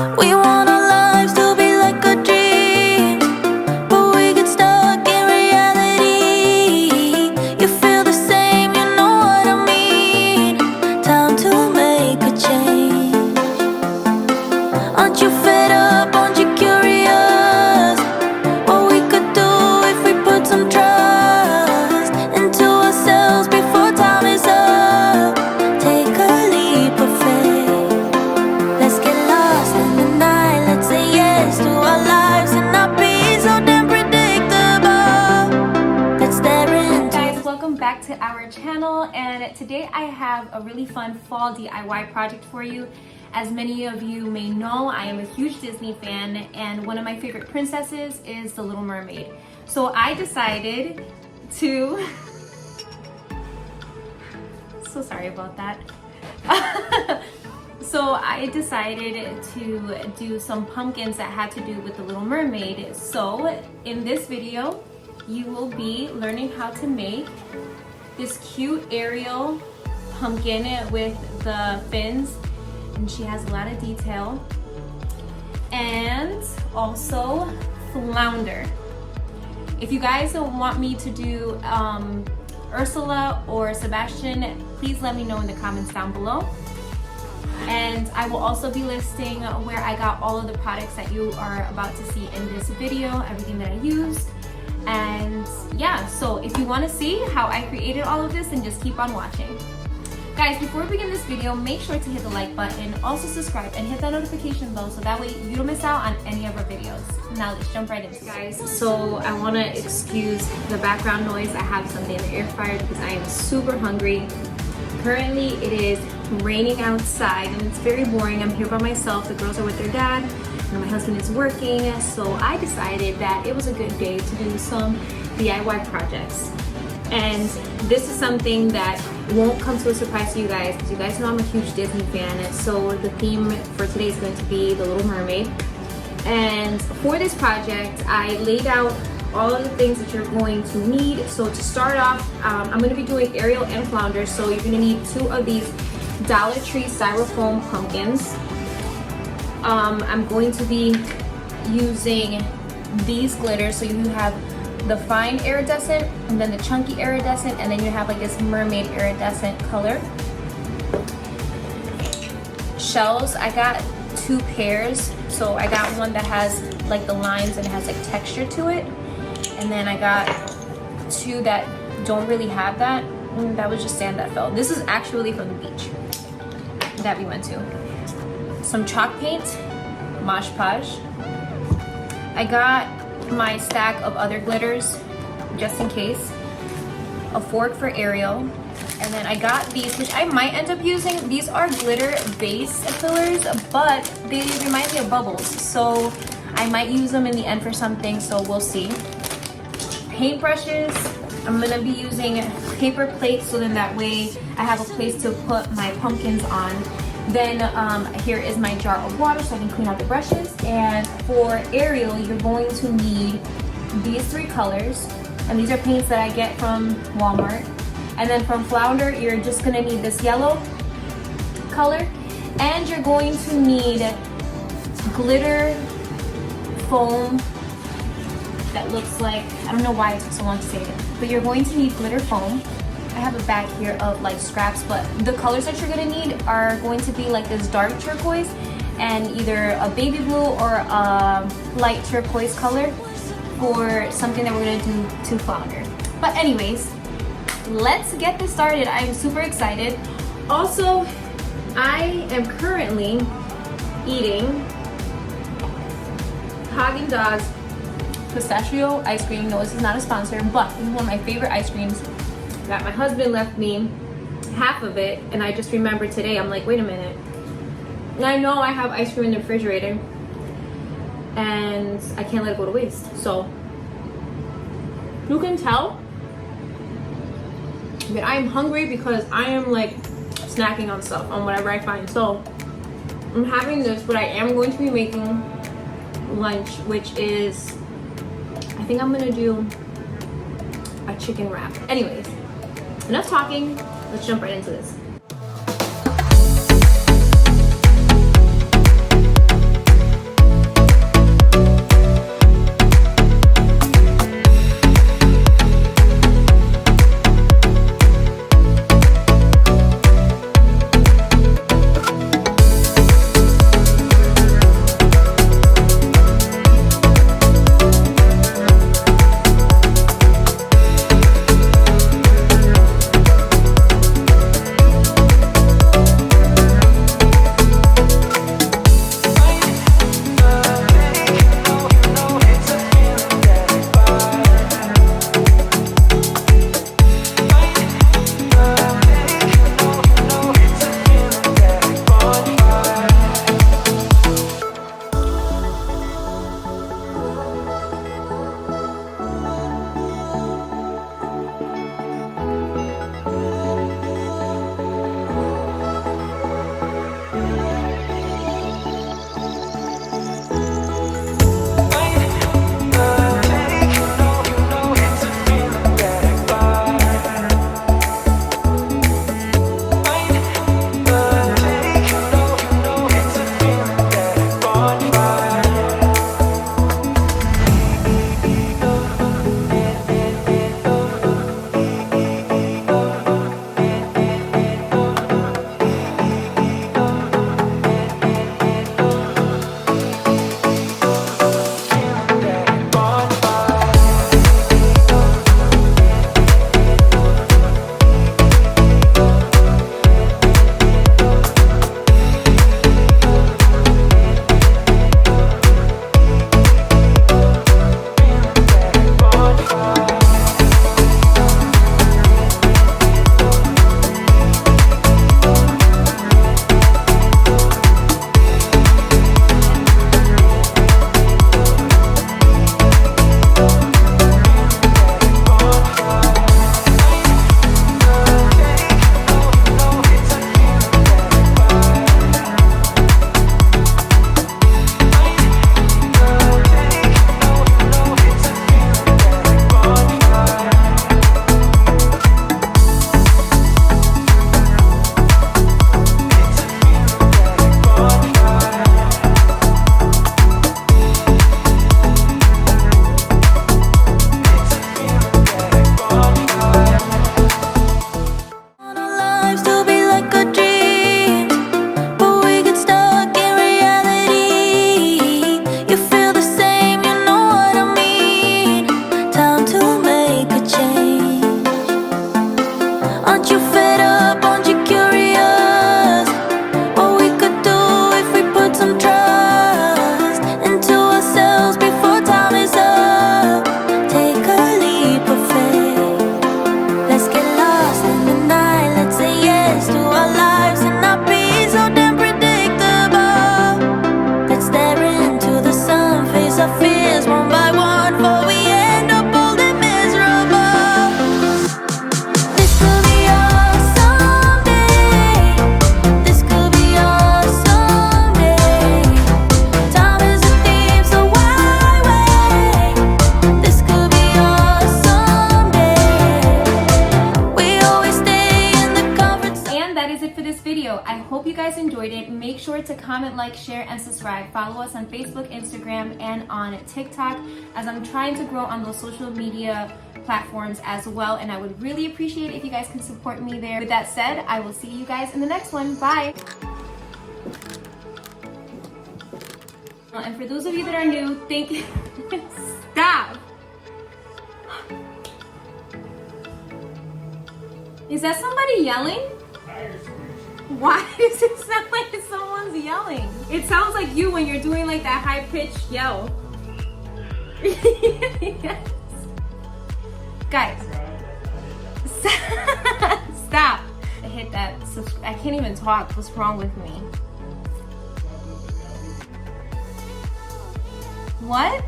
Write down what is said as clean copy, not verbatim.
We want our lives to be like a dream, but we get stuck in reality. You feel the same, you know what I mean. Time to make a change. Aren't you fed up? Aren't you curious? What we could do if we put some trust into ourselves before time is up. Take a leap of faith. Let's get lost in the night. Let's say yes to our lives and not be so damn predictable. Let's stare into. Guys, welcome back to our channel, and today I have a really fun fall DIY project for you. As many of you may know, I am a huge Disney fan, and one of my favorite princesses is the Little Mermaid. So I decided to so sorry about that. So I decided to do some pumpkins that had to do with the Little Mermaid. So in this video, you will be learning how to make this cute Ariel pumpkin with the fins, and she has a lot of detail, and also Flounder. If you guys don't want me to do Ursula or Sebastian, please let me know in the comments down below. And I will also be listing where I got all of the products that you are about to see in this video, everything that I used. And yeah, so if you want to see how I created all of this, then just keep on watching. Guys, before we begin this video, make sure to hit the like button, also subscribe and hit that notification bell so that way you don't miss out on any of our videos. Now let's jump right into it. Guys, so I want to excuse the background noise. I have something in the air fryer because I am super hungry. Currently it is raining outside and it's very boring. I'm here by myself. The girls are with their dad and my husband is working. So I decided that it was a good day to do some DIY projects. And this is something that won't come to a surprise to you guys, because you guys know I'm a huge Disney fan. So the theme for today is going to be the Little Mermaid. And for this project, I laid out all of the things that you're going to need. So to start off, I'm going to be doing Ariel and Flounder. So you're going to need 2 of these Dollar Tree styrofoam pumpkins. I'm going to be using these glitters. So you have the fine iridescent and then the chunky iridescent, and then you have like this mermaid iridescent color. Shells, I got 2 pairs. So I got one that has like the lines and it has like texture to it, and then I got 2 that don't really have that. That was just sand that fell. This is actually from the beach that we went to. Some chalk paint, Mosh Podge. I got my stack of other glitters just in case, a fork for Ariel, and then I got these, which I might end up using. These are glitter base fillers, but they remind me of bubbles, so I might use them in the end for something, so we'll see. Paintbrushes, I'm gonna be using paper plates, so then that way I have a place to put my pumpkins on. Then here is my jar of water so I can clean out the brushes. And for Ariel, you're going to need these 3 colors. And these are paints that I get from Walmart. And then from Flounder, you're just gonna need this yellow color. And you're going to need glitter foam that looks like, I don't know why it took so long to say it, but you're going to need glitter foam. I have a bag here of like scraps, but the colors that you're gonna need are going to be like this dark turquoise and either a baby blue or a light turquoise color for something that we're gonna do to Flounder. But anyways, let's get this started. I'm super excited. Also, I am currently eating Haagen-Dazs pistachio ice cream. No, this is not a sponsor, but this is one of my favorite ice creams that my husband left me half of it, and I just remembered today, I'm like, wait a minute. And I know I have ice cream in the refrigerator and I can't let it go to waste. So you can tell that I'm hungry because I am like snacking on stuff, on whatever I find. So I'm having this, but I am going to be making lunch, which is, I think I'm gonna do a chicken wrap. Anyways, enough talking, let's jump right into this. comment, like, share, and subscribe. Follow us on Facebook, Instagram, and on TikTok, as I'm trying to grow on those social media platforms as well, and I would really appreciate it if you guys can support me there. With that said, I will see you guys in the next one. Bye! And for those of you that are new, thank you. Stop! Is that somebody yelling? Why does it sound like someone's yelling? It sounds like you when you're doing like that high-pitched yell. Yes. Guys, stop. I hit that. I can't even talk. What's wrong with me? What?